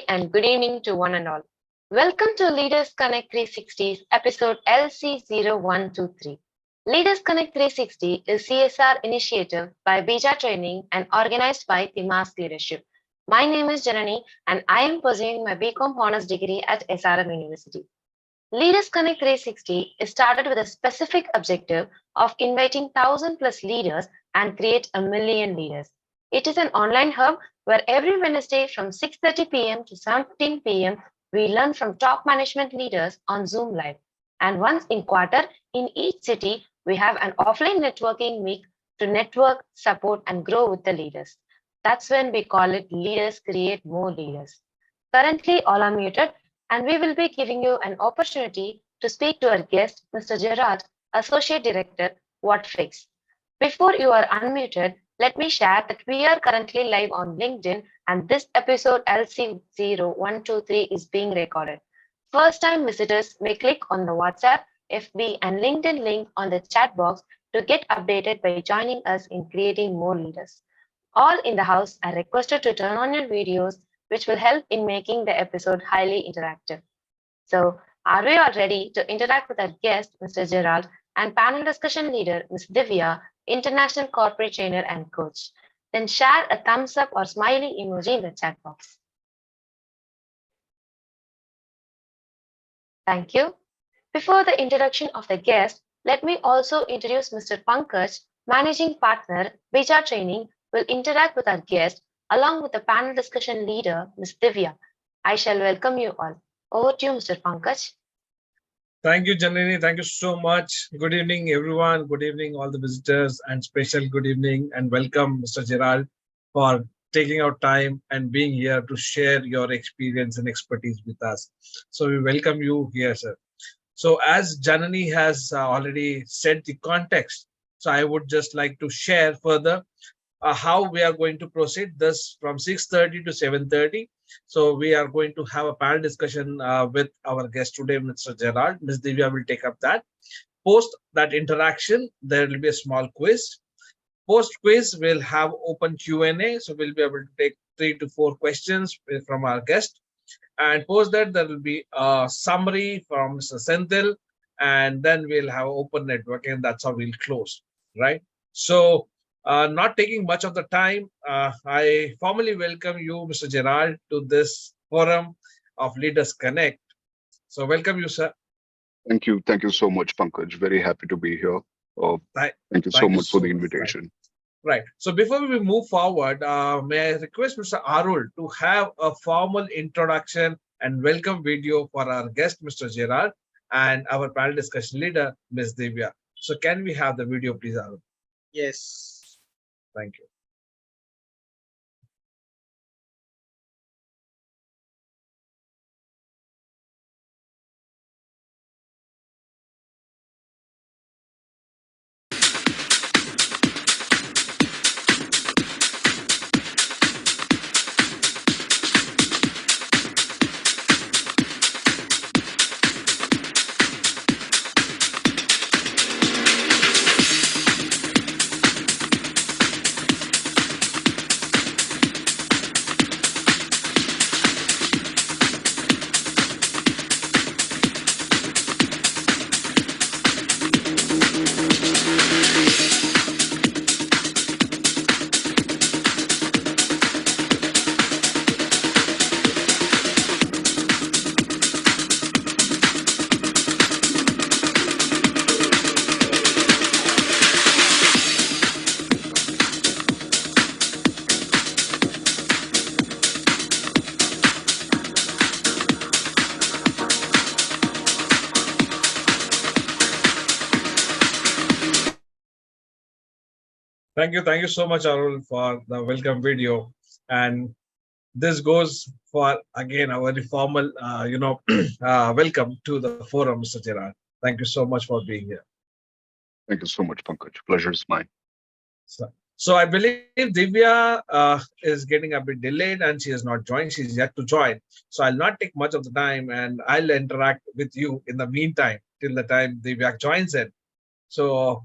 and good evening to one and all. Welcome to Leaders Connect 360's episode LC0123. Leaders Connect 360 is CSR initiative by Bija Training and organized by the Mass Leadership. My name is Janani and I am pursuing my BCom Honors degree at SRM University. Leaders Connect 360 is started with a specific objective of inviting 1,000 plus leaders and create a million leaders. It is an online hub where every Wednesday from 6:30 p.m. to 7:15 p.m. we learn from top management leaders on Zoom Live. And once in quarter in each city, we have an offline networking week to network, support, and grow with the leaders. That's when we call it Leaders Create More Leaders. Currently, all are muted, and we will be giving you an opportunity to speak to our guest, Mr. Gerald, Associate Director, Whatfix. Before you are unmuted, let me share that we are currently live on LinkedIn and this episode LC0123 is being recorded. First time visitors may click on the WhatsApp, FB, and LinkedIn link on the chat box to get updated by joining us in creating more leaders. All in the house are requested to turn on your videos, which will help in making the episode highly interactive. So, are we all ready to interact with our guest, Mr. Gerald, and panel discussion leader, Ms. Divya, international corporate trainer and coach? Then share a thumbs up or smiley emoji in the chat box. Thank you. Before the introduction of the guest, let me also introduce Mr. Pankaj, Managing Partner, Bija Training, will interact with our guest along with the panel discussion leader, Ms. Divya. I shall welcome you all. Over to you, Mr. Pankaj. Thank you, Janani. Thank you so much. Good evening, everyone. Good evening, all the visitors, and special good evening and welcome, Mr. Gerald, for taking out time and being here to share your experience and expertise with us. So we welcome you here, sir. So as Janani has already said the context, so I would just like to share further how we are going to proceed this from 6:30 to 7:30. So we are going to have a panel discussion with our guest today, Mr. Gerald. Ms. Divya will take up that. Post that interaction, there will be a small quiz. Post quiz, we'll have open Q&A. So we'll be able to take 3 to 4 questions from our guest. And post that, there will be a summary from Mr. Senthil. And then we'll have open networking. That's how we'll close, right? So not taking much of the time, I formally welcome you, Mr. Gerald, to this forum of Leaders Connect. So welcome you, sir. Thank you. Thank you so much, Pankaj. Very happy to be here. Thank you so Thank you much for so the much. invitation. Right. So before we move forward, may I request Mr. Arul to have a formal introduction and welcome video for our guest, Mr. Gerald, and our panel discussion leader, Ms. Divya. So can we have the video, please, Arul? Yes. Thank you. Thank you so much, Arul, for the welcome video. And this goes for again a very formal, welcome to the forum, Mr. Gerard. Thank you so much for being here. Thank you so much, Pankaj. Pleasure is mine. So I believe Divya is getting a bit delayed and she has not joined. She's yet to join. So I'll not take much of the time and I'll interact with you in the meantime till the time Divya joins in. So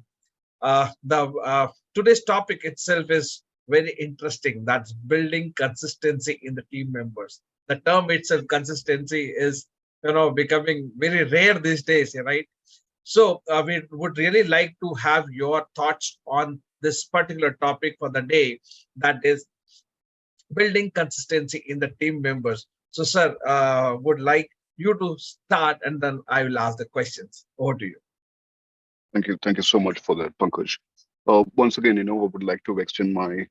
the today's topic itself is very interesting. That's building consistency in the team members. The term itself, consistency, is becoming very rare these days, right? So we would really like to have your thoughts on this particular topic for the day, that is building consistency in the team members. So, sir, would like you to start, and then I will ask the questions. Over to you. Thank you so much for that, Pankaj. Once again, I would like to extend my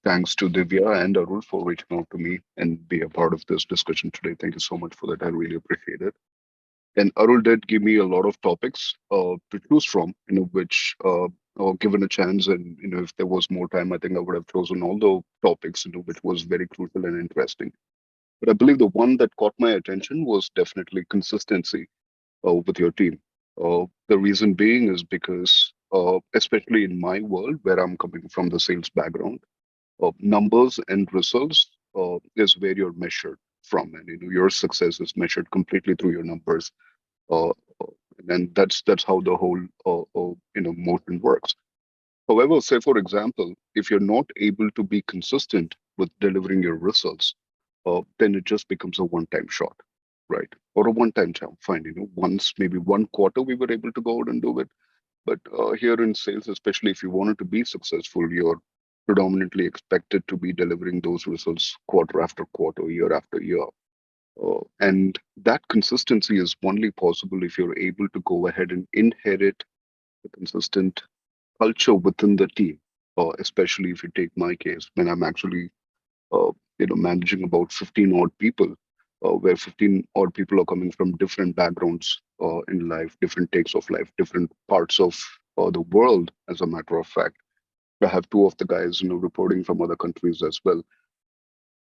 thanks to Divya and Arul for reaching out to me and be a part of this discussion today. Thank you so much for that. I really appreciate it. And Arul did give me a lot of topics to choose from, which, given a chance, and if there was more time, I think I would have chosen all the topics, which was very crucial and interesting. But I believe the one that caught my attention was definitely consistency with your team. The reason being is because, especially in my world, where I'm coming from the sales background, numbers and results is where you're measured from, and your success is measured completely through your numbers. Uh, uh, and that's how the whole motion works. However, say for example, if you're not able to be consistent with delivering your results, then it just becomes a one-time shot, right? Or a one-time jump. Fine, once maybe one quarter we were able to go out and do it. But here in sales, especially if you wanted to be successful, you're predominantly expected to be delivering those results quarter after quarter, year after year. And that consistency is only possible if you're able to go ahead and inherit a consistent culture within the team. Especially if you take my case, when I'm actually managing about 15 odd people, where 15 odd people are coming from different backgrounds in life, different takes of life, different parts of the world, as a matter of fact. I have two of the guys, reporting from other countries as well.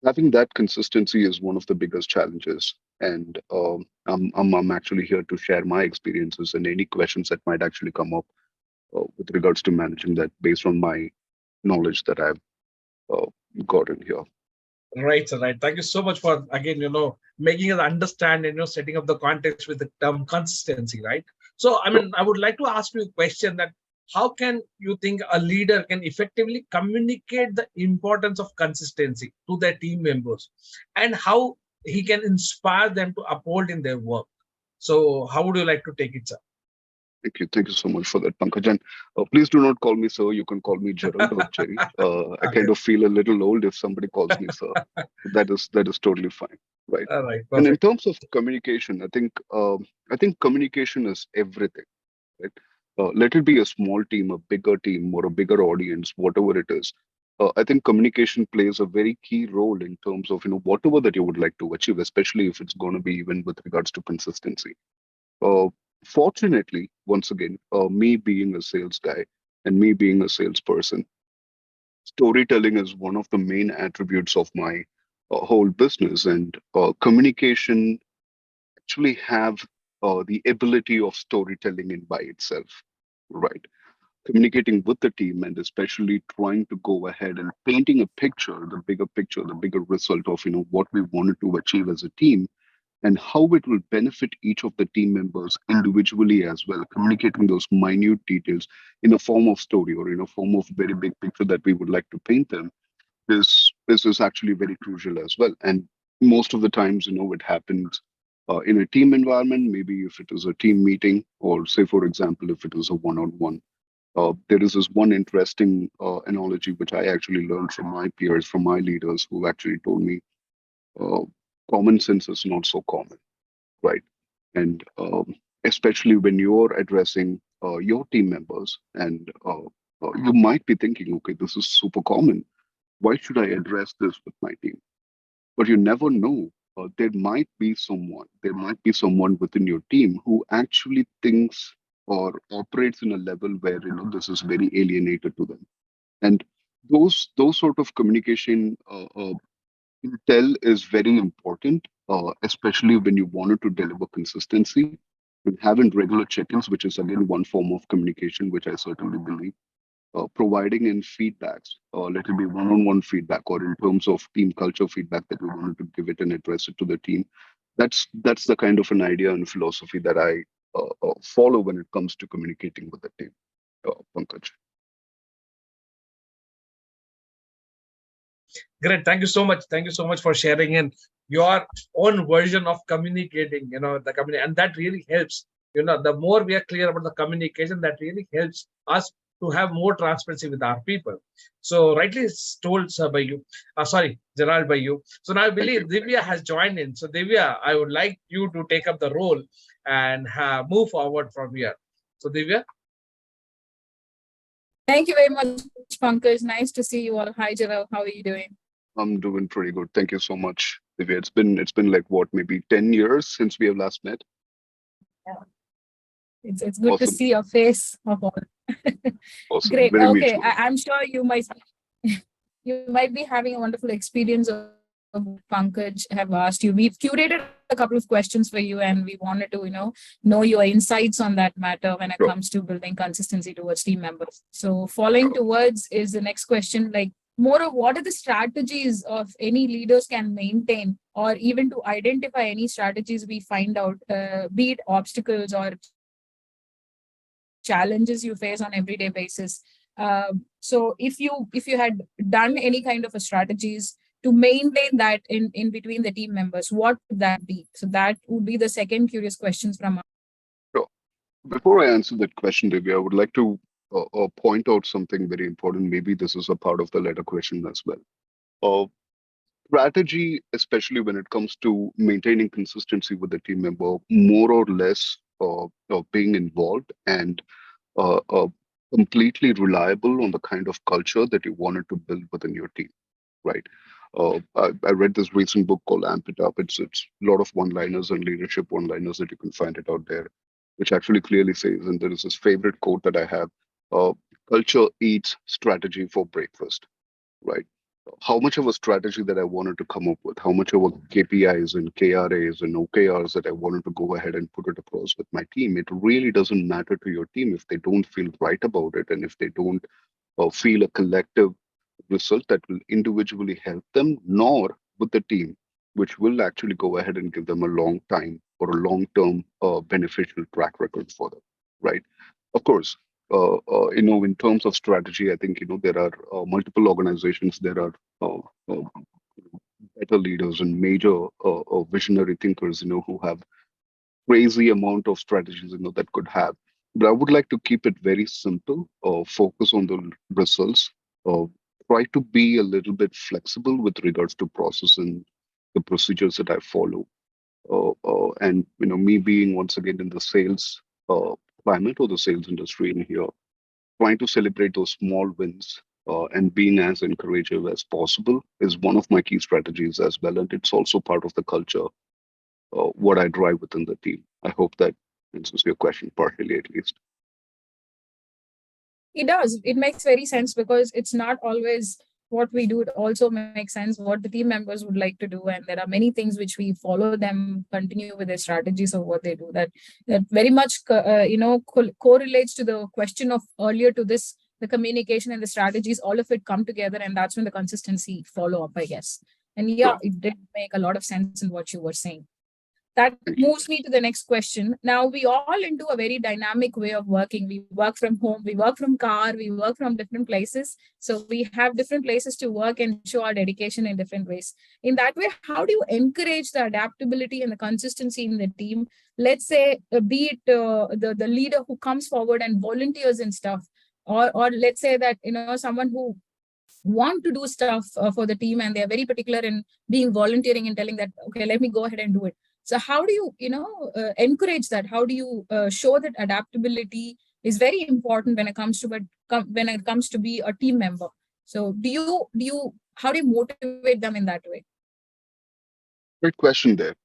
Having that consistency is one of the biggest challenges. And I'm actually here to share my experiences and any questions that might actually come up with regards to managing that based on my knowledge that I've uh, gotten here. Right, sir. Right. Thank you so much for again, making us understand and setting up the context with the term consistency, right? So, I So mean, I would like to ask you a question that how can you think a leader can effectively communicate the importance of consistency to their team members, and how he can inspire them to uphold in their work? So, how would you like to take it, sir? thank you so much for that, Pankaj. And please do not call me sir. You can call me Gerald or Jerry. I Okay. kind of feel a little old if somebody calls me sir. That is totally fine, right? All right. And in Perfect. terms of communication, I think communication is everything, right? Let it be a small team, a bigger team, or a bigger audience, whatever it is. I think communication plays a very key role in terms of whatever that you would like to achieve, especially if it's going to be even with regards to consistency. Uh, Fortunately, once again, me being a sales guy and me being a salesperson, storytelling is one of the main attributes of my whole business, and communication actually have the ability of storytelling in by itself, right? Communicating with the team and especially trying to go ahead and painting a picture, the bigger result of what we wanted to achieve as a team and how it will benefit each of the team members individually as well, communicating those minute details in a form of story or in a form of very big picture that we would like to paint them is actually very crucial as well. And most of the times, it happens in a team environment, maybe if it is a team meeting, or say, for example, if it is a one-on-one. There is this one interesting analogy which I actually learned from my peers, from my leaders, who actually told me uh, common sense is not so common, right? And especially when you're addressing your team members, and you might be thinking, okay, this is super common. Why should I address this with my team? But you never know. There might be someone within your team who actually thinks or operates in a level where this is very alienated to them. And those sort of communication intel is very important, especially when you wanted to deliver consistency and having regular check-ins, which is again one form of communication, which I certainly believe. Providing in feedbacks, let it be one-on-one feedback or in terms of team culture feedback that we wanted to give it and address it to the team. That's the kind of an idea and philosophy that I follow when it comes to communicating with the team, Pankaj. Great. Thank you so much. Thank you so much for sharing in your own version of communicating, the community. And that really helps. The more we are clear about the communication, that really helps us to have more transparency with our people. So rightly it's told, sir, by you. Sorry, Gerald, by you. So now I Thank believe you. Divya has joined in. So Divya, I would like you to take up the role and move forward from here. So Divya. Thank you very much, Pankaj. Nice to see you all. Hi, Gerald. How are you doing? I'm doing pretty good. Thank you so much, Divya. It's been like what, maybe 10 years since we have last met. Yeah. It's good to Awesome. see your face of all. Awesome. Great. Very Okay, mutual. I'm sure you might be having a wonderful experience of what Pankaj have asked you. We've curated a couple of questions for you, and we wanted to, know your insights on that matter when it Sure, comes to building consistency towards team members. So, following sure. towards is the next question, like more of what are the strategies of any leaders can maintain, or even to identify any strategies we find out, be it obstacles or challenges you face on everyday basis. So if you had done any kind of a strategies to maintain that in between the team members, what would that be? So that would be the second curious questions from our end. Sure. Before I answer that question, Divya, I would like to point out something very important. Maybe this is a part of the letter question as well. Uh, Strategy, especially when it comes to maintaining consistency with the team member, more or less being involved and completely reliable on the kind of culture that you wanted to build within your team, right? I read this recent book called Amp It Up. It's a lot of one-liners and leadership one-liners that you can find it out there, which actually clearly says, and there is this favorite quote that I have: uh, "Culture eats strategy for breakfast." Right? How much of a strategy that I wanted to come up with, how much of a KPIs and KRAs and OKRs that I wanted to go ahead and put it across with my team, it really doesn't matter to your team if they don't feel right about it and if they don't feel a collective result that will individually help them, nor with the team, which will actually go ahead and give them a long time or a long-term beneficial track record for them, right? Of course, in terms of strategy, I think there are multiple organizations. There are uh, better leaders and major visionary thinkers, who have crazy amount of strategies, that could have. But I would like to keep it very simple. Focus on the results. Uh, Try to be a little bit flexible with regards to process and the procedures that I follow. And me being once again in the sales uh, climate or the sales industry in here, trying to celebrate those small wins and being as encourageable as possible is one of my key strategies as well. And it's also part of the culture, what I drive within the team. I hope that answers your question partially, at least. It does. It makes very sense because it's not always what we do. It also makes sense what the team members would like to do, and there are many things which we follow them continue with their strategies of what they do. That very much correlates to the question of earlier to this. The communication and the strategies, all of it come together, and that's when the consistency follow up, I guess. And yeah, So it did make a lot of sense in what you were saying. That thank you. moves me to the next question. Now we all into a very dynamic way of working. We work from home, we work from car, we work from different places. So we have different places to work and show our dedication in different ways. In that way, how do you encourage the adaptability and the consistency in the team? Let's say, be it the leader who comes forward and volunteers and stuff, or let's say that someone who want to do stuff for the team and they're very particular in being volunteering and telling that okay, let me go ahead and do it. So how do you encourage that? How do you show that adaptability is very important when it comes to when it comes to be a team member? So do you how do you motivate them in that way? Great question there,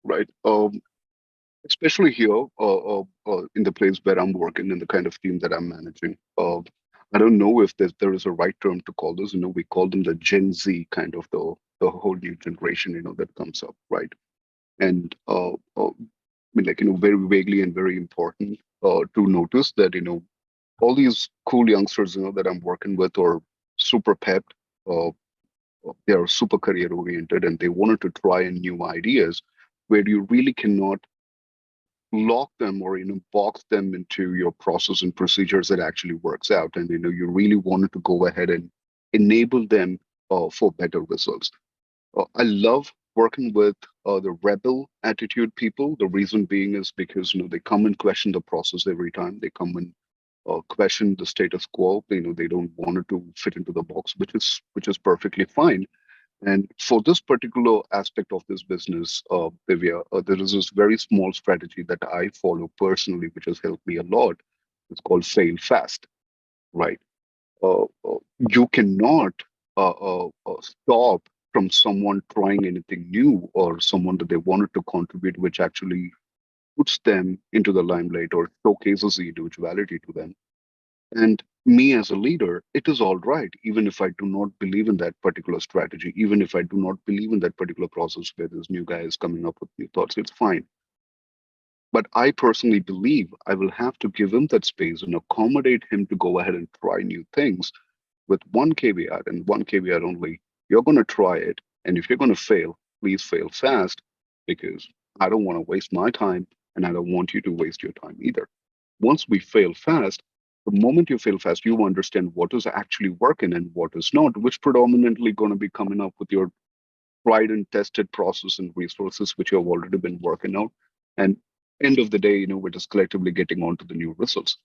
right? Especially here, in the place where I'm working, in the kind of team that I'm managing. I don't know if there is a right term to call this. We call them the Gen Z, kind of the whole new generation, that comes up, right? And I mean, like, very vaguely and very important to notice that all these cool youngsters, that I'm working with are super pepped. Uh, they are super career oriented, and they wanted to try new ideas where you really cannot lock them or box them into your process and procedures that actually works out. And you really wanted to go ahead and enable them for better results. I love working with the rebel attitude people. The reason being is because they come and question the process every time. They come and question the status quo. They don't want it to fit into the box, which is perfectly fine. And for this particular aspect of this business, Divya, there is this very small strategy that I follow personally, which has helped me a lot. It's called fail fast, right? You cannot stop from someone trying anything new or someone that they wanted to contribute, which actually puts them into the limelight or showcases the individuality to them. And me as a leader, it is all right, even if I do not believe in that particular strategy, even if I do not believe in that particular process where this new guy is coming up with new thoughts, it's fine. But I personally believe I will have to give him that space and accommodate him to go ahead and try new things with one caveat and one caveat only. You're going to try it. And if you're going to fail, please fail fast because I don't want to waste my time and I don't want you to waste your time either. Once we fail fast, the moment you fail fast, you understand what is actually working and what is not, which predominantly going to be coming up with your tried and tested process and resources which you have already been working out. And end of the day, we're just collectively getting onto the new results.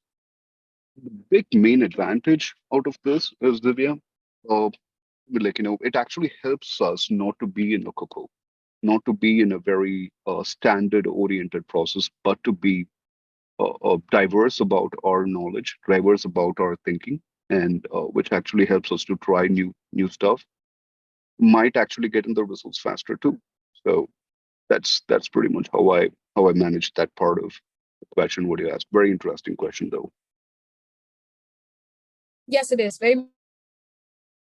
The big main advantage out of this is Divya, it actually helps us not to be in a cocoa, not to be in a very standard oriented process, but to be diverse about our knowledge, diverse about our thinking, and which actually helps us to try new stuff. Might actually get in the results faster too. So that's pretty much how I manage that part of the question. What you asked, very interesting question though. Yes, it is very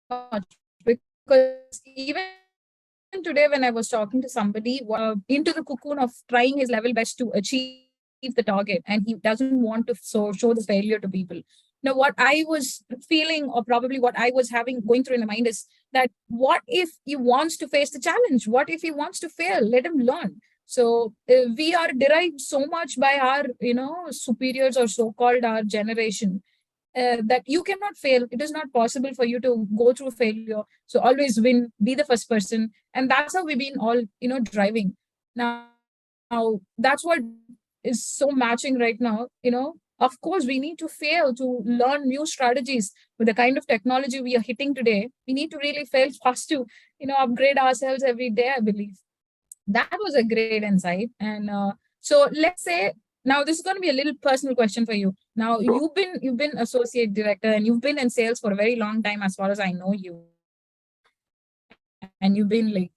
much because even today, when I was talking to somebody into the cocoon of trying his level best to achieve the target, and he doesn't want to show this failure to people. Now, what I was feeling, or probably what I was having going through in my mind is that what if he wants to face the challenge? What if he wants to fail? Let him learn. So we are derived so much by our, superiors or so-called our generation that you cannot fail. It is not possible for you to go through failure. So always win, be the first person. And that's how we've been all, driving. Now, that's what is so matching right now. Of course, we need to fail to learn new strategies with the kind of technology we are hitting today. We need to really fail fast to, upgrade ourselves every day, I believe. That was a great insight. And so let's say now this is going to be a little personal question for you. Now Sure. you've been associate director and you've been in sales for a very long time as far as I know you, and you've been like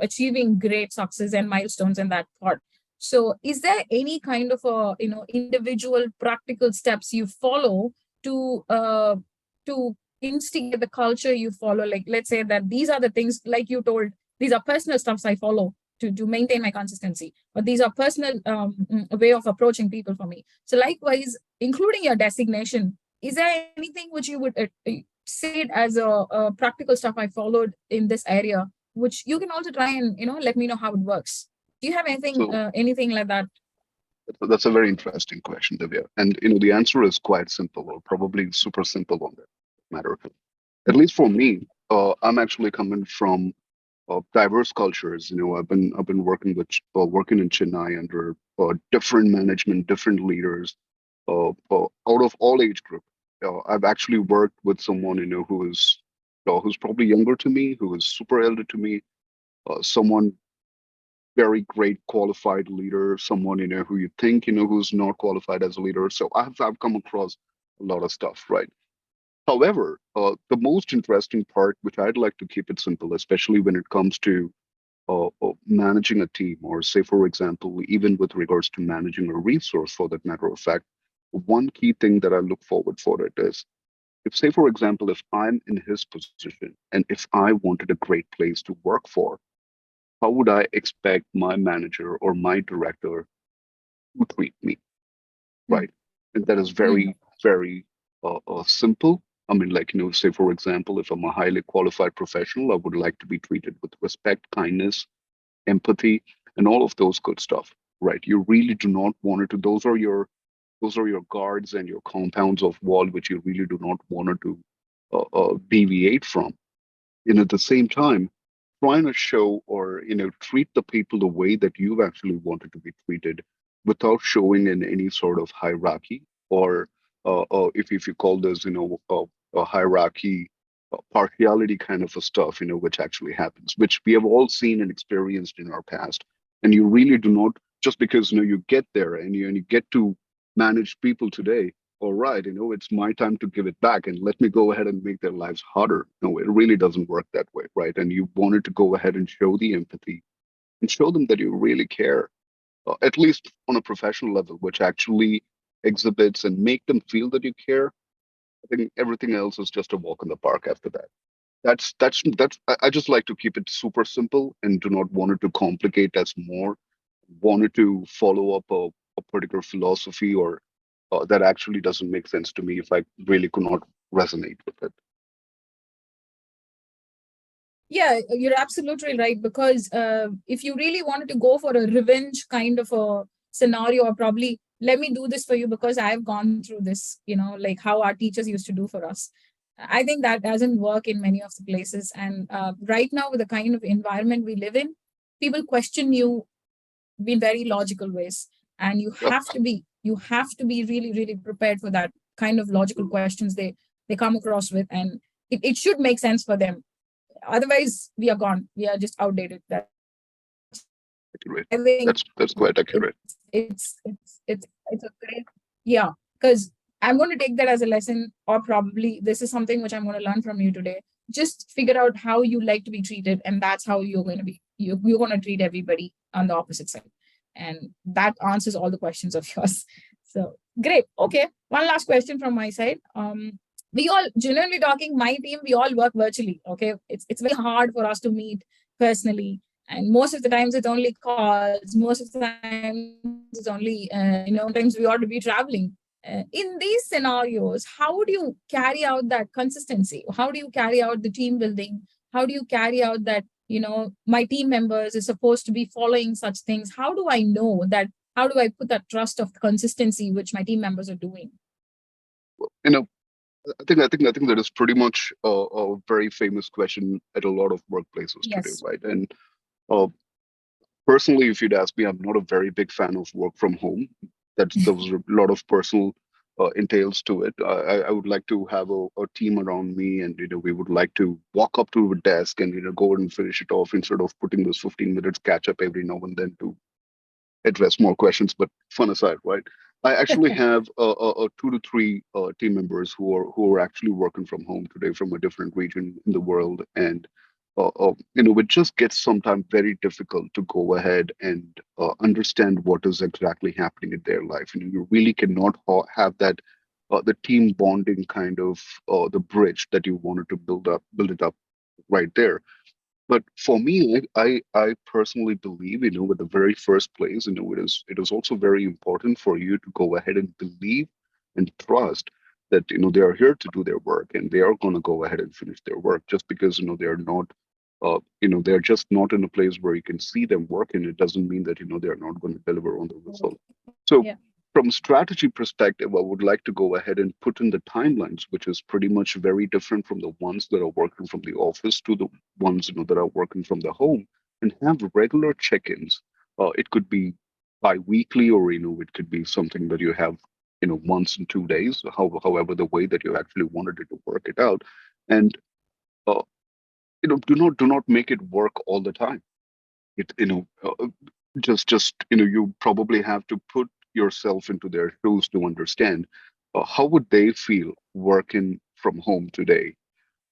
achieving great success and milestones in that part. So is there any kind of a individual practical steps you follow to instigate the culture you follow? Like, let's say that these are the things, like you told, these are personal stuffs I follow to maintain my consistency, but these are personal way of approaching people for me. So likewise, including your designation, is there anything which you would say it as a practical stuff I followed in this area, which you can also try and let me know how it works? Do you have So anything like that? that's a very interesting question, Divya. And the answer is quite simple, or probably super simple on that matter. At least for me, I'm actually coming from diverse cultures. I've been working in Chennai under different management, different leaders, out of all age group. I've actually worked with someone who's probably younger to me, who is super elder to me, someone very great qualified leader, someone who you think who's not qualified as a leader. So I've come across a lot of stuff, right? However, the most interesting part, which I'd like to keep it simple, especially when it comes to managing a team, or say, for example, even with regards to managing a resource for that matter of fact, one key thing that I look forward for it is if, say, for example, if I'm in his position and if I wanted a great place to work for, how would I expect my manager or my director to treat me, Mm, right? And that is mm, very, very simple. I mean, like, say, for example, if I'm a highly qualified professional, I would like to be treated with respect, kindness, empathy, and all of those good stuff, right? You really do not want it to, those are your guards and your compounds of wall, which you really do not want it to deviate from. At the same time, trying to show or treat the people the way that you've actually wanted to be treated without showing in any sort of hierarchy or if you call this a hierarchy partiality kind of a stuff which actually happens, which we have all seen and experienced in our past. And you really do not, just because you get there and you get to manage people today, all right, it's my time to give it back and let me go ahead and make their lives harder. No, it really doesn't work that way, right? And you wanted to go ahead and show the empathy and show them that you really care, at least on a professional level, which actually exhibits and make them feel that you care. I think everything else is just a walk in the park after that. That's I just like to keep it super simple and do not want it to complicate as more. Wanted to follow up a particular philosophy or that actually doesn't make sense to me if I really could not resonate with it. Yeah, you're absolutely right. Because if you really wanted to go for a revenge kind of a scenario, or probably let me do this for you because I've gone through this, like how our teachers used to do for us. I think that doesn't work in many of the places. And right now, with the kind of environment we live in, people question you in very logical ways. And Yep, you have to be really, really prepared for that kind of logical questions they come across with. And it should make sense for them. Otherwise, we are gone. We are just outdated. accurate. I think That's quite accurate. it's a great, yeah. Because I'm going to take that as a lesson, or probably this is something which I'm going to learn from you today. Just figure out how you like to be treated, and that's how you're going to be. You're going to treat everybody on the opposite side, and that answers all the questions of yours. So great. Okay, one last question from my side. We all, genuinely talking, my team, we all work virtually. Okay, it's very hard for us to meet personally, and most of the times it's only calls. Most of the times it's only sometimes we ought to be traveling. In these scenarios, how do you carry out that consistency? How do you carry out the team building? How do you carry out that my team members is supposed to be following such things? How do I know that? How do I put that trust of consistency which my team members are doing? You know, I think that is pretty much a very famous question at a lot of workplaces today, Yes. right? And uh, personally, if you'd ask me, I'm not a very big fan of work from home. There was a lot of personal entails to it. I would like to have a team around me, and we would like to walk up to a desk and go and finish it off instead of putting those 15 minutes catch up every now and then to address more questions. But fun aside, right? I actually have a two to three team members who are actually working from home today from a different region in the world, and it just gets sometimes very difficult to go ahead and understand what is exactly happening in their life. You really cannot have that the team bonding kind of the bridge that you wanted to build it up right there. But for me, I personally believe, with the very first place, it is also very important for you to go ahead and believe and trust that they are here to do their work and they are going to go ahead and finish their work. Just because they are not, they're just not in a place where you can see them working, it doesn't mean that they're not going to deliver on the result. So Yeah. from a strategy perspective, I would like to go ahead and put in the timelines, which is pretty much very different from the ones that are working from the office to the ones that are working from the home, and have regular check-ins. It could be bi-weekly, or it could be something that you have once in 2 days, however the way that you actually wanted it to work it out. And uh, do not make it work all the time. It just you probably have to put yourself into their shoes to understand how would they feel working from home today.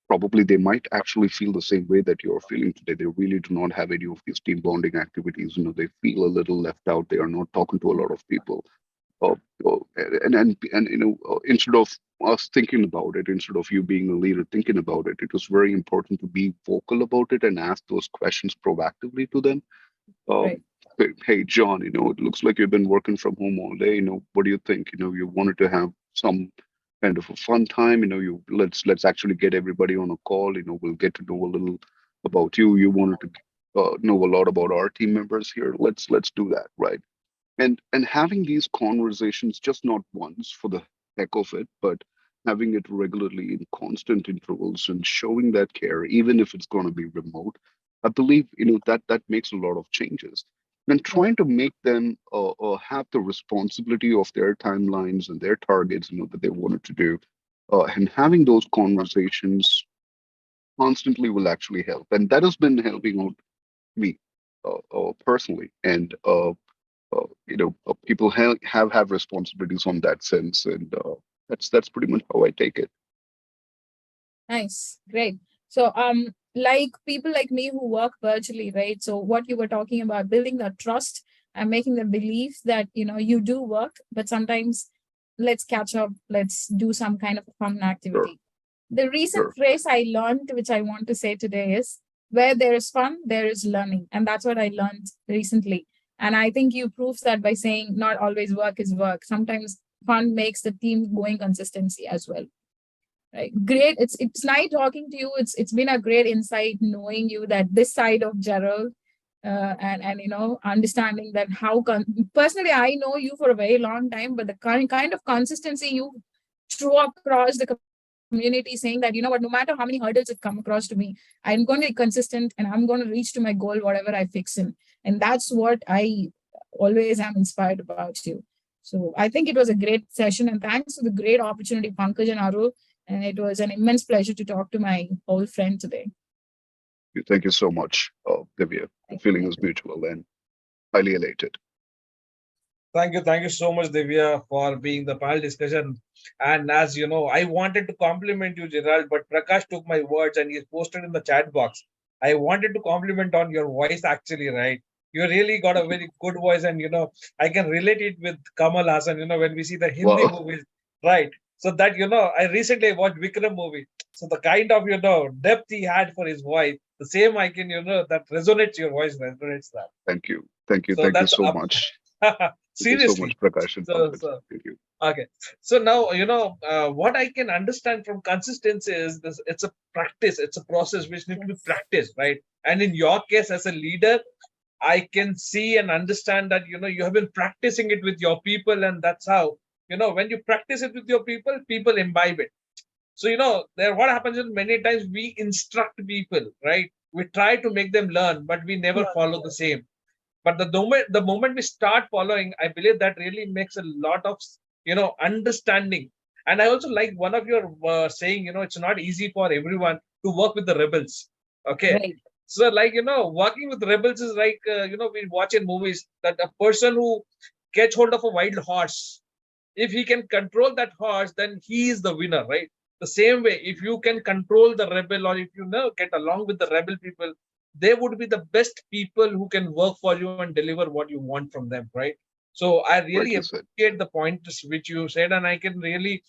Probably they might actually feel the same way that you're feeling today. They really do not have any of these team bonding activities. They feel a little left out. They are not talking to a lot of people. uh, and instead of us thinking about it, instead of you being a leader thinking about it, it was very important to be vocal about it and ask those questions proactively to them. Right. um, hey, John, it looks like you've been working from home all day. What do you think? You wanted to have some kind of a fun time. You let's actually get everybody on a call. We'll get to know a little about you. You wanted to know a lot about our team members here. Let's do that, right? And having these conversations, just not once for the heck of it, but having it regularly in constant intervals and showing that care, even if it's going to be remote, I believe that makes a lot of changes. And trying to make them have the responsibility of their timelines and their targets, that they wanted to do, and having those conversations constantly will actually help. And that has been helping out me personally. And people have responsibilities on that sense, and that's pretty much how I take it. Nice, great. So, like people like me who work virtually, right? So, what you were talking about, building that trust and making them believe that you do work, but sometimes let's catch up, let's do some kind of fun Sure, activity. The recent sure. phrase I learned, which I want to say today, is where there is fun, there is learning, and that's what I learned recently. And I think you proved that by saying not always work is work. Sometimes fun makes the team going consistency as well. Right. Great. It's nice talking to you. It's been a great insight knowing you that this side of Gerald, and understanding that personally I know you for a very long time, but the kind of consistency you threw across the community, saying that what, no matter how many hurdles it come across to me, I'm going to be consistent and I'm going to reach to my goal whatever I fix in, and that's what I always am inspired about you. So I think it was a great session, and thanks for the great opportunity, Pankaj and Arul. And it was an immense pleasure to talk to my old friend today. Thank you so much, Divya. The feeling is mutual and highly elated. Thank you so much, Divya, for being the panel discussion. And as you know, I wanted to compliment you, Gerald, but Prakash took my words and he posted in the chat box. I wanted to compliment on your voice, actually, right? You really got a very good voice, and I can relate it with Kamal Hassan. When we see the Hindi Wow. movies, right? So that I recently watched Vikram movie. So the kind of depth he had for his voice, the same I can that resonates. Your voice resonates that. Thank you. Thank you. So Thank you that's so up. much. Thank you so much, Seriously. Prakash and So, Pankaj. so Thank you. okay. So now what I can understand from consistency is this: it's a practice, it's a process which needs to be practiced, right? And in your case, as a leader, I can see and understand that you have been practicing it with your people, and that's how when you practice it with your people, people imbibe it. So there what happens is many times we instruct people, right? We try to make them learn, but we never follow the same. But the moment we start following, I believe that really makes a lot of understanding. And I also like one of your saying, it's not easy for everyone to work with the rebels. Okay. Right. So like working with rebels is like we watch in movies that a person who gets hold of a wild horse, if he can control that horse, then he is the winner, right? The same way, if you can control the rebel, or if get along with the rebel people, they would be the best people who can work for you and deliver what you want from them, right? So I really Rightly said. appreciate the points which you said, and I can really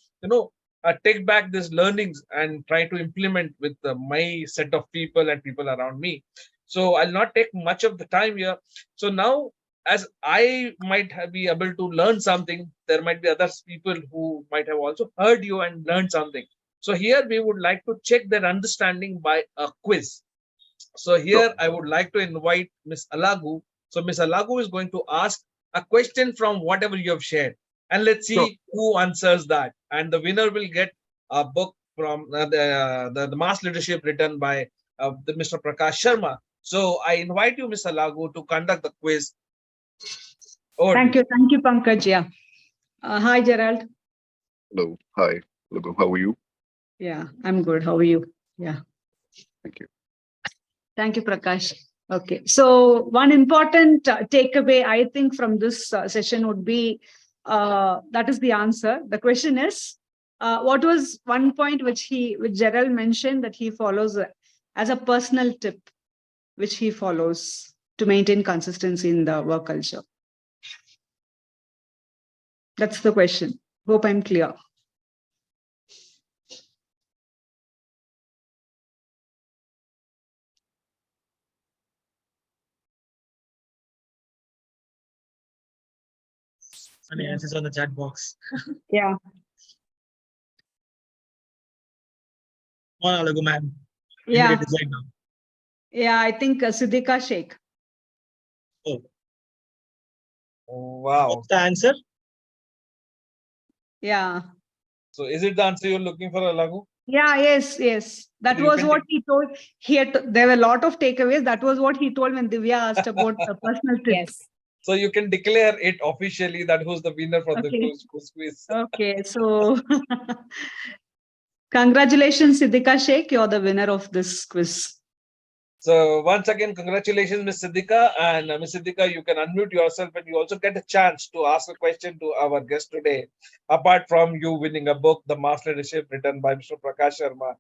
take back these learnings and try to implement with my set of people and people around me. So I'll not take much of the time here. So now, as I might be able to learn something, there might be other people who might have also heard you and learned something. So here we would like to check their understanding by a quiz. So Sure. here I would like to invite Miss Alagu. So Miss Alagu is going to ask a question from whatever you have shared, and let's Sure. see who answers that. And the winner will get a book from the Mass Leadership written by the Mr. Prakash Sharma. So I invite you, Miss Alagu, to conduct the quiz. Over to you. Thank you, Pankaj. Yeah. Hi, Gerald. Hello. Hi. Hello. How are you? Yeah, I'm good. How are you? Yeah. Thank you. Thank you, Prakash. Okay. So one important takeaway, I think, from this session would be that is the answer. The question is, what was one point which Gerald mentioned that he follows as a personal tip, which he follows to maintain consistency in the work culture? That's the question. Hope I'm clear. Any answers on the chat box? Yeah. Come on, Alagu, man. Yeah. Decide now. Yeah, I think Siddhika Sheikh. Oh, Wow. what's the answer? Yeah. So is it the answer you're looking for, Alagu? Yeah, yes. That You was can what take- he told. There were a lot of takeaways. That was what he told when Divya asked about the personal tips. Yes. So you can declare it officially that who's the winner for the Okay. quiz. Okay, so congratulations, Siddhika Sheikh. You're the winner of this quiz. So once again, congratulations, Ms. Siddhika. And Ms. Siddhika, you can unmute yourself and you also get a chance to ask a question to our guest today. Apart from you winning a book, The Master Leadership, written by Mr. Prakash Sharma.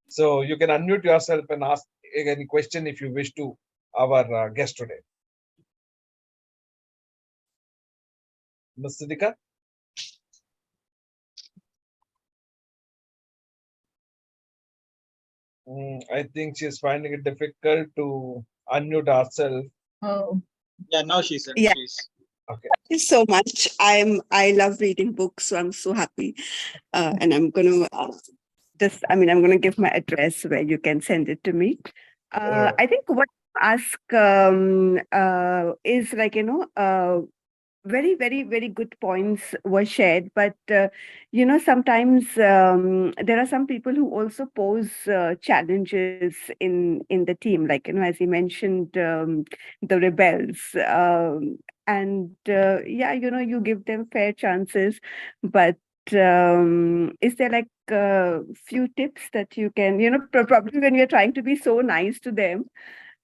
So you can unmute yourself and ask any question if you wish to our guest today. Ms. Siddhika? I think she's finding it difficult to unmute herself. Oh, Yeah, now she's in. Yeah. She's Okay. Thank you so much. I love reading books, so I'm so happy. And I'm gonna I'm gonna give my address where you can send it to me. Alright. I think what you ask is like, very, very, very good points were shared. But sometimes there are some people who also pose challenges in the team, like, as you mentioned, the rebels. And yeah, you give them fair chances, but is there like a few tips that you can, probably when you're trying to be so nice to them,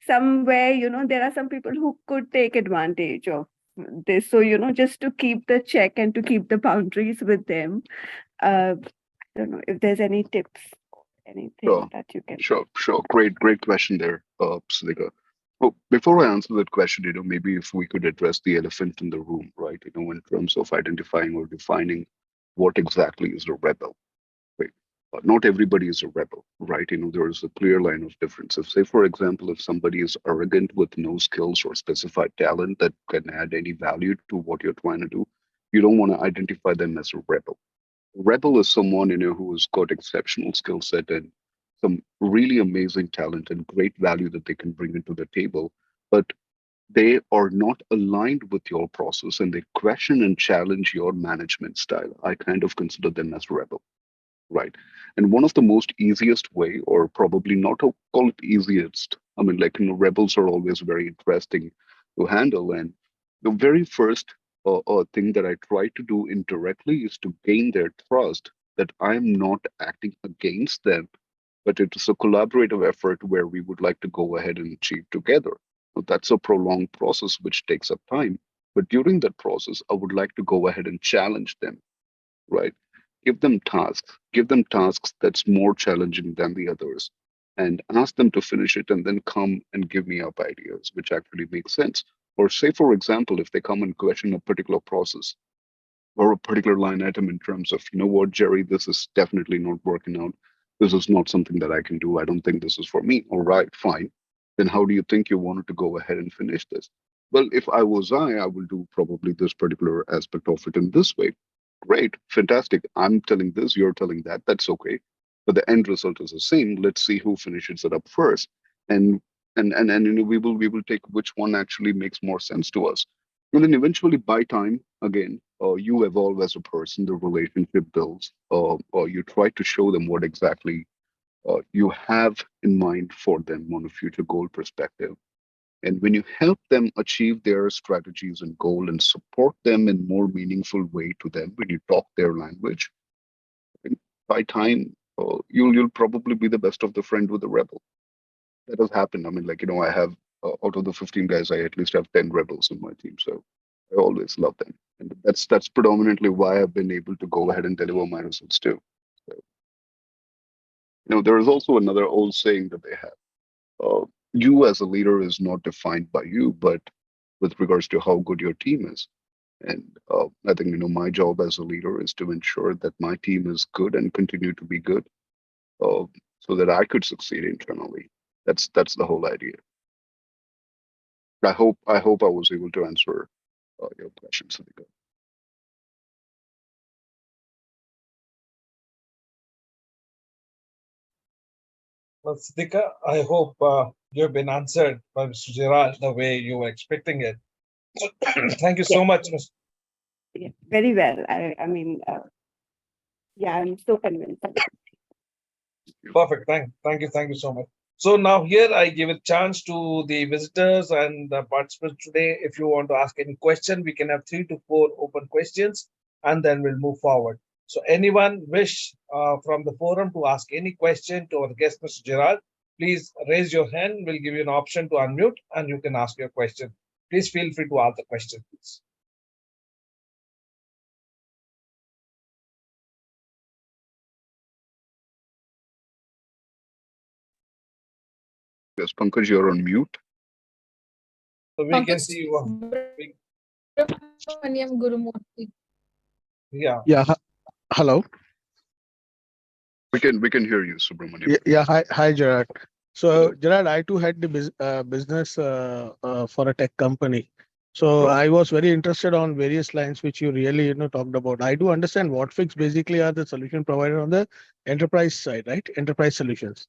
somewhere, there are some people who could take advantage of this. So, just to keep the check and to keep the boundaries with them, I don't know if there's any tips, anything Sure. that you can. Sure. Great question there, Siddhika. Well, before I answer that question, maybe if we could address the elephant in the room, right? In terms of identifying or defining what exactly is a rebel, right? Not everybody is a rebel, right? There is a clear line of difference. If, say, for example, if somebody is arrogant with no skills or specified talent that can add any value to what you're trying to do, you don't want to identify them as a rebel. Rebel is someone who has got exceptional skill set and some really amazing talent and great value that they can bring into the table, but they are not aligned with your process and they question and challenge your management style. I kind of consider them as rebel, right? And one of the most easiest way, or probably not to call it easiest, rebels are always very interesting to handle. And the very first thing that I try to do indirectly is to gain their trust that I'm not acting against them, but it is a collaborative effort where we would like to go ahead and achieve together. So that's a prolonged process which takes up time. But during that process, I would like to go ahead and challenge them, right? Give them tasks that's more challenging than the others, and ask them to finish it and then come and give me up ideas which actually make sense. Or say, for example, if they come and question a particular process or a particular line item in terms of, what, Jerry, this is definitely not working out. This is not something that I can do. I don't think this is for me. All right, fine. Then how do you think you wanted to go ahead and finish this? Well, if I was I will do probably this particular aspect of it in this way. Great, fantastic. I'm telling this, you're telling that. That's okay. But the end result is the same. Let's see who finishes it up first. And we will take which one actually makes more sense to us. And then eventually, by time, again, you evolve as a person, the relationship builds, or you try to show them what exactly you have in mind for them on a future goal perspective. And when you help them achieve their strategies and goal and support them in more meaningful way to them, when you talk their language, and by time, you'll probably be the best of the friend with the rebel. That has happened. I have out of the 15 guys, I at least have 10 rebels in my team. So I always love them. And that's predominantly why I've been able to go ahead and deliver my results too. So, there is also another old saying that they have. You as a leader is not defined by you, but with regards to how good your team is. And I think, my job as a leader is to ensure that my team is good and continue to be good, uh, so that I could succeed internally. That's the whole idea. I hope I was able to answer your question, Sadhika. Well, Siddhika, I hope you've been answered by Mr. Gerald the way you were expecting it. Thank you so much, Mr. Yeah, very well. I mean, Yeah, I'm so convinced. Perfect. Thank you so much. So now here I give a chance to the visitors and the participants today. If you want to ask any question, we can have 3 to 4 open questions, and then we'll move forward. So anyone wish from the forum to ask any question to our guest, Mr. Gerald, please raise your hand. We'll give you an option to unmute, and you can ask your question. Please feel free to ask the question, please. Yes, Pankaj, you're on mute. So we can see you. Subramaniam Gurumurthy. Yeah. Yeah. Hello. We can hear you, Subramaniam. Yeah. Hi, Gerard. So, Gerard, I too had the business for a tech company. So Right. I was very interested on various lines which you really talked about. I do understand Whatfix basically are the solution provider on the enterprise side, right? Enterprise solutions.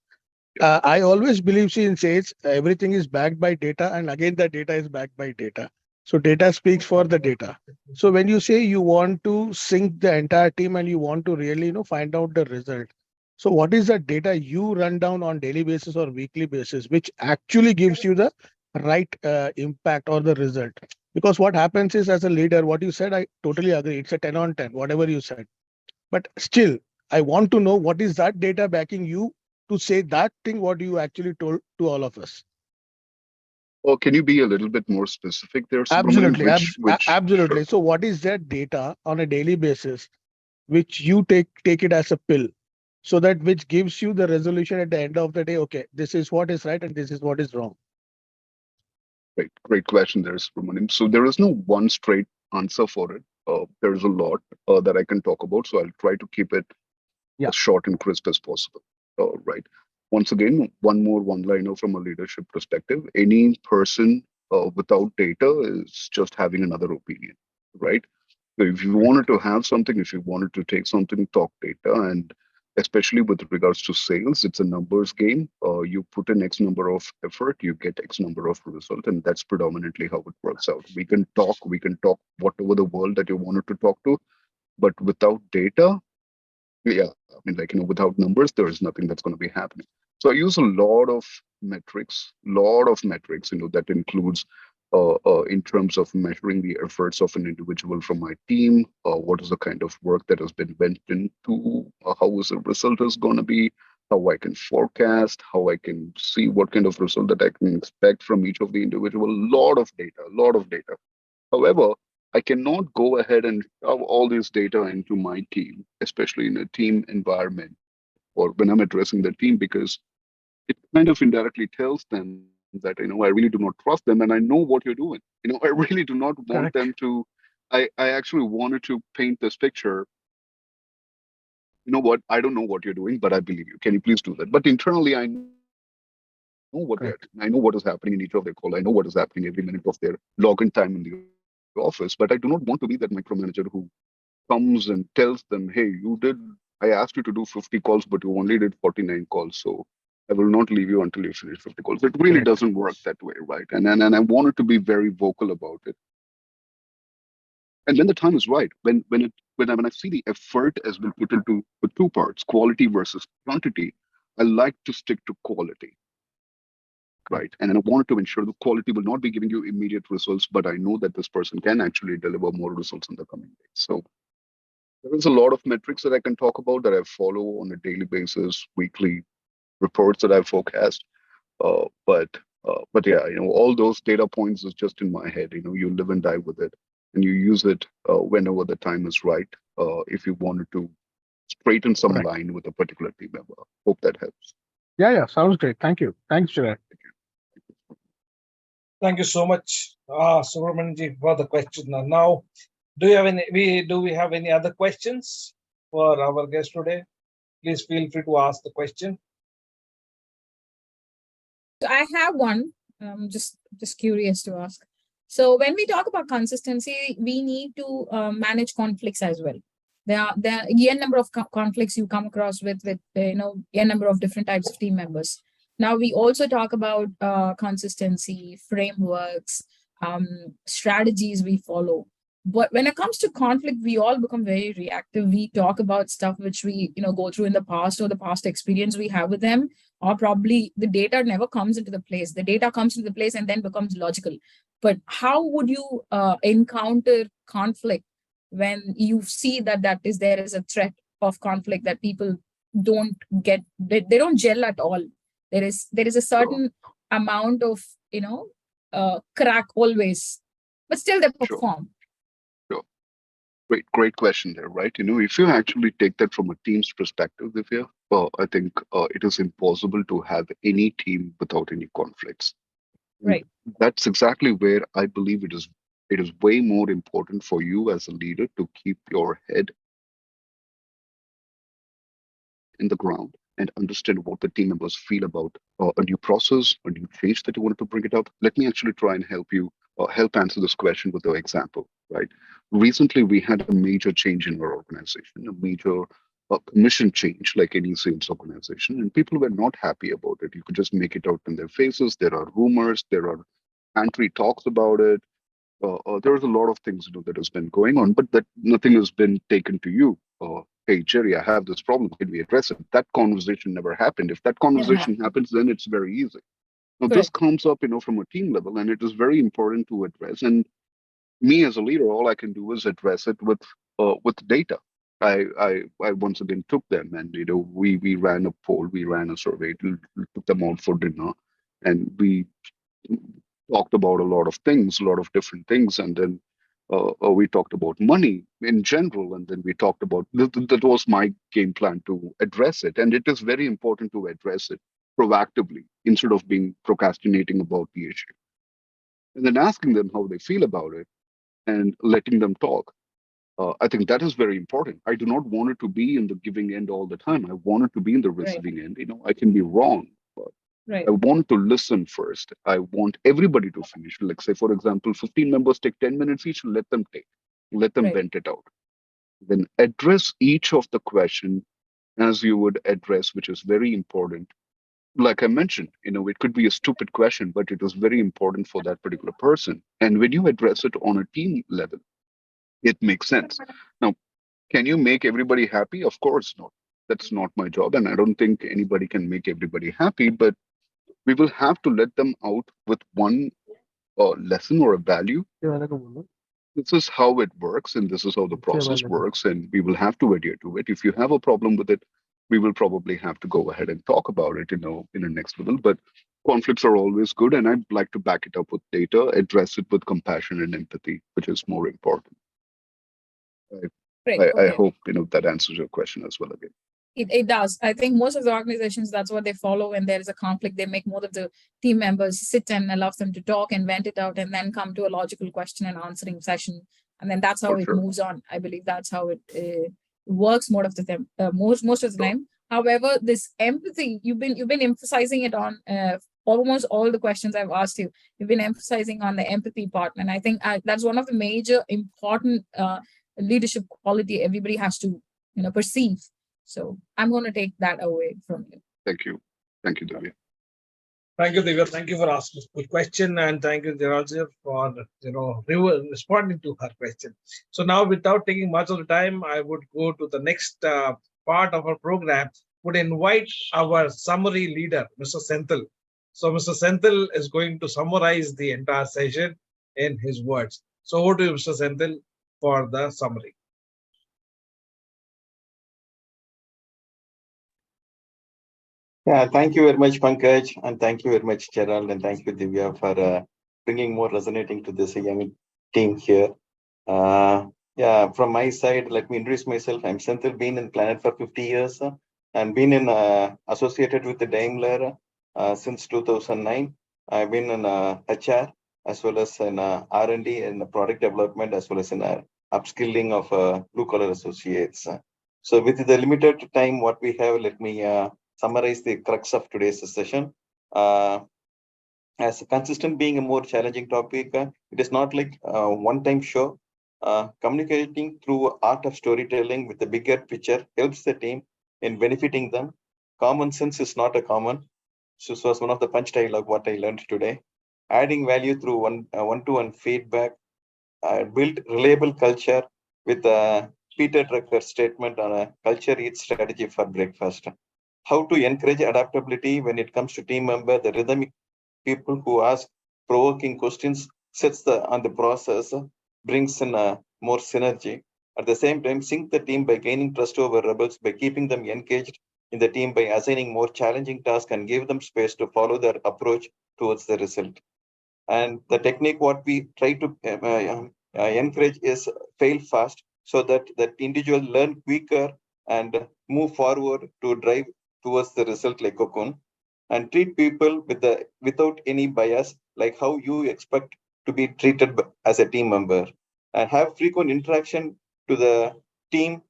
I always believe, see, in sales, everything is backed by data, and again, the data is backed by data. So data speaks for the data. So when you say you want to sync the entire team and you want to really, find out the result. So what is the data you run down on daily basis or weekly basis, which actually gives you the right impact or the result? Because what happens is, as a leader, what you said, I totally agree. It's a 10 on 10, whatever you said. But still, I want to know what is that data backing you to say that thing what you actually told to all of us. Well, can you be a little bit more specific there, Subramaniam? Absolutely, Sure. absolutely. So what is that data on a daily basis which you take it as a pill, so that which gives you the resolution at the end of the day? Okay, this is what is right and this is what is wrong. Great question there, Subramaniam. So there is no one straight answer for it. There's a lot that I can talk about, so I'll try to keep it Yeah. as short and crisp as possible. Right. Once again, one more one-liner from a leadership perspective. Any person without data is just having another opinion, right? So if you wanted to have something, if you wanted to take something, talk data, and especially with regards to sales, it's a numbers game. You put in X number of effort, you get X number of result, and that's predominantly how it works out. We can talk whatever the world that you wanted to talk to, but without data, yeah, I mean, like, without numbers, there is nothing that's going to be happening. So I use a lot of metrics, that includes in terms of measuring the efforts of an individual from my team, what is the kind of work that has been went into, how is the result is going to be, how I can forecast, how I can see what kind of result that I can expect from each of the individual. Lot of data, a lot of data. However, I cannot go ahead and shove all this data into my team, especially in a team environment or when I'm addressing the team, because it kind of indirectly tells them that, I really do not trust them and I know what you're doing. I really do not want them Correct. to. I actually wanted to paint this picture. You know what? I don't know what you're doing, but I believe you. Can you please do that? But internally, I know what they're doing. I know what is happening in each of their call. I know what is happening every minute of their login time in the office. But I do not want to be that micromanager who comes and tells them, hey, I asked you to do 50 calls, but you only did 49 calls. So I will not leave you until you finish 50 calls. It really doesn't Correct. work that way, right? And I wanted to be very vocal about it. And when the time is right, when I see the effort has been put into the two parts, quality versus quantity, I like to stick to quality, right? Correct. And then I wanted to ensure the quality will not be giving you immediate results, but I know that this person can actually deliver more results in the coming days. So there is a lot of metrics that I can talk about that I follow on a daily basis, weekly reports that I forecast. But yeah, all those data points is just in my head. You live and die with it, and you use it whenever the time is right. If you wanted to straighten some Correct. line with a particular team member, hope that helps. Yeah. Sounds great. Thank you. Thanks, Gerard. Thank you so much, Subramanian, for the question. And now, do we have any other questions for our guest today? Please feel free to ask the question. So I have one. Just curious to ask. So when we talk about consistency, we need to manage conflicts as well. There are n number of conflicts you come across with n number of different types of team members. Now we also talk about consistency frameworks, strategies we follow. But when it comes to conflict, we all become very reactive. We talk about stuff which we, go through in the past, or the past experience we have with them, or probably the data never comes into the place. The data comes into the place and then becomes logical. But how would you encounter conflict when you see that there is a threat of conflict, that people don't get, they don't gel at all? There is a certain amount of, crack always, but still they Sure. perform. Great question there, right? If you actually take that from a team's perspective, Divya, I think it is impossible to have any team without any conflicts. And Right. that's exactly where I believe it is way more important for you as a leader to keep your head in the ground and understand what the team members feel about a new process, a new change that you wanted to bring it up. Let me actually try and help answer this question with an example, right? Recently, we had a major change in our organization, a major commission change, like any sales organization, and people were not happy about it. You could just make it out in their faces. There are rumors, there are pantry talks about it. There's a lot of things that has been going on, but that nothing has been taken to you. Hey Jerry, I have this problem. Can we address it? That conversation never happened. If that conversation happens, then it's very easy. Now this comes up, from a team level, and it is very important to address. And me as a leader, all I can do is address it with data. I once again took them, and we ran a poll, we ran a survey, took them out for dinner, and we talked about a lot of things, a lot of different things, and then we talked about money in general, and then we talked about that was my game plan to address it, and it is very important to address it proactively instead of being procrastinating about the issue, and then asking them how they feel about it and letting them talk. I think that is very important. I do not want it to be in the giving end all the time. I want it to be in the receiving end. I can be wrong, but Right. I want to listen first. I want everybody to finish. Like, say, for example, 15 members take 10 minutes each, let them Right. vent it out. Then address each of the question as you would address, which is very important. Like I mentioned, it could be a stupid question, but it is very important for that particular person. And when you address it on a team level, it makes sense. Now, can you make everybody happy? Of course not. That's not my job. And I don't think anybody can make everybody happy, but we will have to let them out with one lesson or a value. This is how it works, and this is how the process works, and we will have to adhere to it. If you have a problem with it, we will probably have to go ahead and talk about it, in the next level. But conflicts are always good, and I'd like to back it up with data, address it with compassion and empathy, which is more important. Right. I Okay. hope that answers your question as well again. It does. I think most of the organizations, that's what they follow. When there is a conflict, they make most of the team members sit and allow them to talk and vent it out, and then come to a logical question and answering session. And then that's how For it sure. moves on. I believe that's how it works most of the time. Most of the time. However, this empathy, you've been emphasizing it on almost all the questions I've asked you. You've been emphasizing on the empathy part, and I think that's one of the major important leadership quality everybody has to perceive. So I'm going to take that away from you. Thank you, Divya. Thank you, Divya. Thank you for asking a good question, and thank you, Gerald, for responding to her question. So now, without taking much of the time, I would go to the next part of our program. Would invite our summary leader, Mr. Senthil. So Mr. Senthil is going to summarize the entire session in his words. So over to you, Mr. Senthil, for the summary. Yeah, thank you very much, Pankaj, and thank you very much, Gerald, and thank you, Divya, for bringing more resonating to this young team here. Yeah, from my side, let me introduce myself. I'm Senthil, been in Planet for 50 years and been associated with the Daimler since 2009. I've been in HR as well as in R&D and product development as well as in upskilling of blue collar associates. So with the limited time what we have, let me summarize the crux of today's session. As consistent being a more challenging topic, it is not like a one-time show. Communicating through art of storytelling with the bigger picture helps the team in benefiting them. Common sense is not a common. This was one of the punch dialogue what I learned today. Adding value through one-to-one feedback build reliable culture with Peter Drucker's statement on a culture eats strategy for breakfast. How to encourage adaptability when it comes to team member, the rhythmic people who ask provoking questions sets on the process, brings in more synergy. At the same time, sync the team by gaining trust over rebels, by keeping them engaged in the team, by assigning more challenging tasks and give them space to follow their approach towards the result. And the technique what we try to encourage is fail fast so that that individual learn quicker and move forward to drive towards the result like cocoon, and treat people without any bias like how you expect to be treated as a team member, and have frequent interaction to the team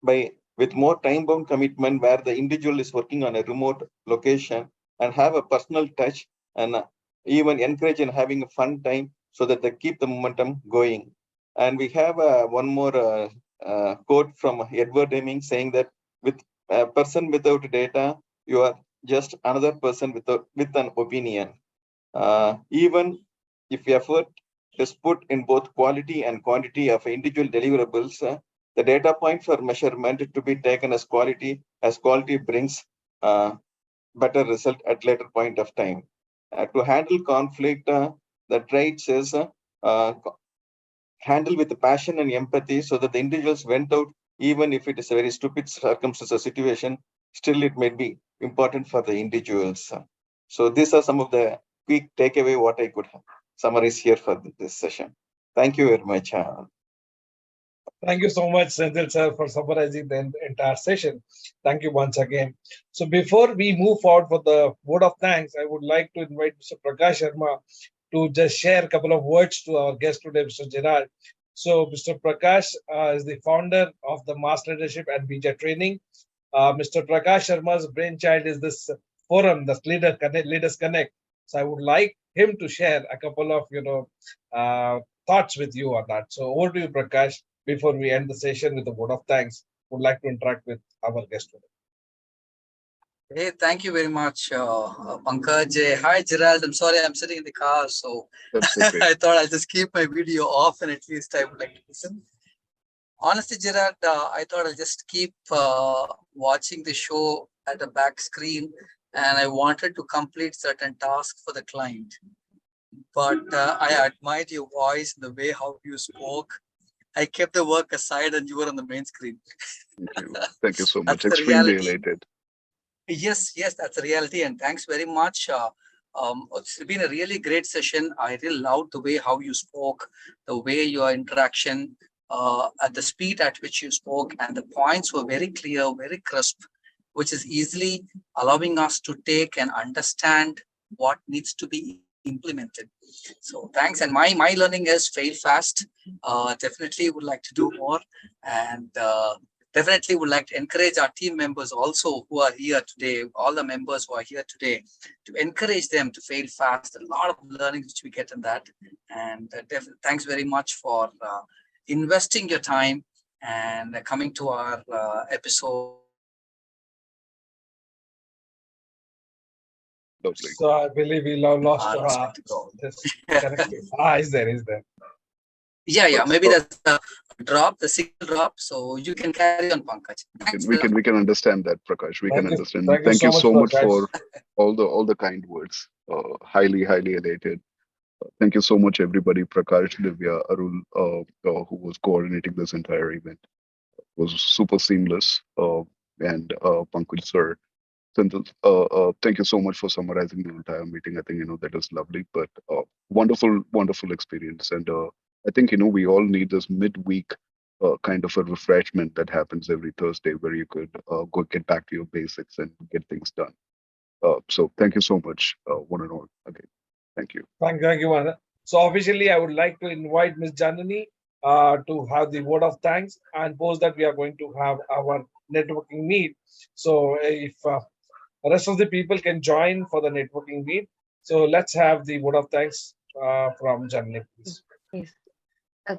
by with more time bound commitment where the individual is working on a remote location, and have a personal touch, and even encourage in having a fun time so that they keep the momentum going. And we have one more quote from Edward Deming saying that with a person without data, you are just another person with an opinion. Even if effort is put in both quality and quantity of individual deliverables, the data point for measurement to be taken as quality, as quality brings better result at later point of time. To handle conflict, the traits is handle with passion and empathy so that the individuals went out, even if it is a very stupid circumstance or situation, still it may be important for the individuals. So these are some of the quick takeaway what I could summarize here for this session. Thank you very much. Thank you so much, Senthil sir, for summarizing the entire session. Thank you once again. So before we move forward for the word of thanks, I would like to invite Mr. Prakash Sharma to just share a couple of words to our guest today, Mr. Gerald. So Mr. Prakash is the founder of the Mass Leadership and BJA Training. Mr. Prakash Sharma's brainchild is this forum, the Leaders Connect. So I would like him to share a couple of thoughts with you on that. So over to you, Prakash. Before we end the session with a word of thanks, would like to interact with our guest today. Hey, thank you very much, Pankaj. Hi, Gerald. I'm sorry, I'm sitting in the car, so I thought I'll just keep my video off and at least I would like to listen. Honestly, Gerald, I thought I'll just keep watching the show at the back screen, and I wanted to complete certain tasks for the client. But I admired your voice, the way how you spoke. I kept the work aside and you were on the main screen. Thank you. Thank you so much. That's the Extremely reality. elated. Yes, that's the reality. And thanks very much. It's been a really great session. I really loved the way how you spoke, the way your interaction, at the speed at which you spoke, and the points were very clear, very crisp, which is easily allowing us to take and understand what needs to be implemented. So thanks. And my learning is fail fast. Definitely would like to do more, and definitely would like to encourage our team members also who are here today, all the members who are here today, to encourage them to fail fast. A lot of learning which we get in that. And thanks very much for investing your time and coming to our episode. Lovely. So I believe we lost is there. Yeah. Maybe that's a drop, the signal drop. So you can carry on, Pankaj. We can understand that, Prakash. We can understand. Thank you so much for all the kind words. Highly elated. Thank you so much, everybody. Prakash, Divya, Arul, who was coordinating this entire event. It was super seamless. And Pankaj sir, thank you so much for summarizing the entire meeting. I think that is lovely, but wonderful experience. And I think we all need this midweek kind of a refreshment that happens every Thursday, where you could go get back to your basics and get things done. So thank you so much, one and all. Again, thank you. Thank you, Mother. So officially, I would like to invite Ms. Janani to have the word of thanks, and post that we are going to have our networking meet. So if the rest of the people can join for the networking meet. So let's have the word of thanks from Janani, please. Yes.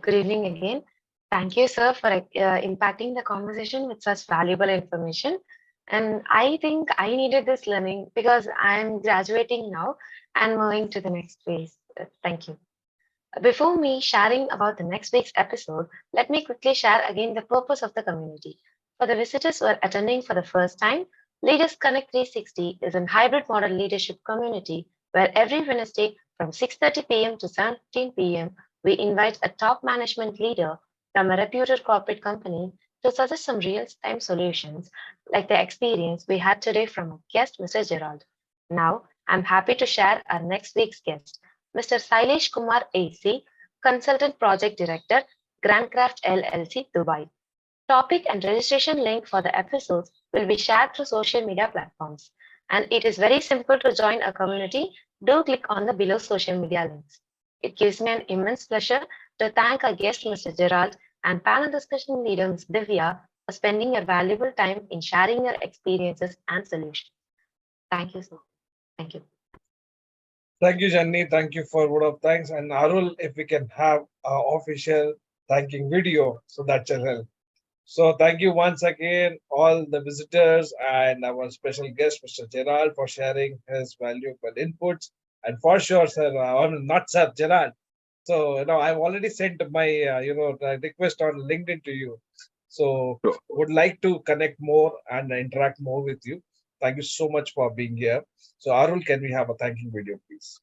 Good evening again. Thank you, sir, for impacting the conversation with such valuable information. And I think I needed this learning because I'm graduating now and moving to the next phase. Thank you. Before me sharing about the next week's episode, let me quickly share again the purpose of the community. For the visitors who are attending for the first time, Leaders Connect 360 is a hybrid model leadership community where every Wednesday from 6:30 p.m. to 7:15 p.m. we invite a top management leader from a reputed corporate company to suggest some real-time solutions like the experience we had today from our guest, Mr. Gerald. Now, I'm happy to share our next week's guest, Mr. Sailesh Kumar AC, Consultant Project Director, Grandcraft LLC, Dubai. Topic and registration link for the episodes will be shared through social media platforms. And it is very simple to join a community. Do click on the below social media links. It gives me an immense pleasure to thank our guest, Mr. Gerald, and panel discussion leader, Ms. Divya, for spending your valuable time in sharing your experiences and solutions. Thank you so much. Thank you. Thank you, Janni. Thank you for word of thanks. And Arul, if we can have official thanking video, so that will help. So thank you once again, all the visitors and our special guest, Mr. Gerald, for sharing his valuable inputs. And for sure, sir, not sir, Gerald. So, I've already sent my, request on LinkedIn to you. So Sure. would like to connect more and interact more with you. Thank you so much for being here. So Arul, can we have a thanking video, please?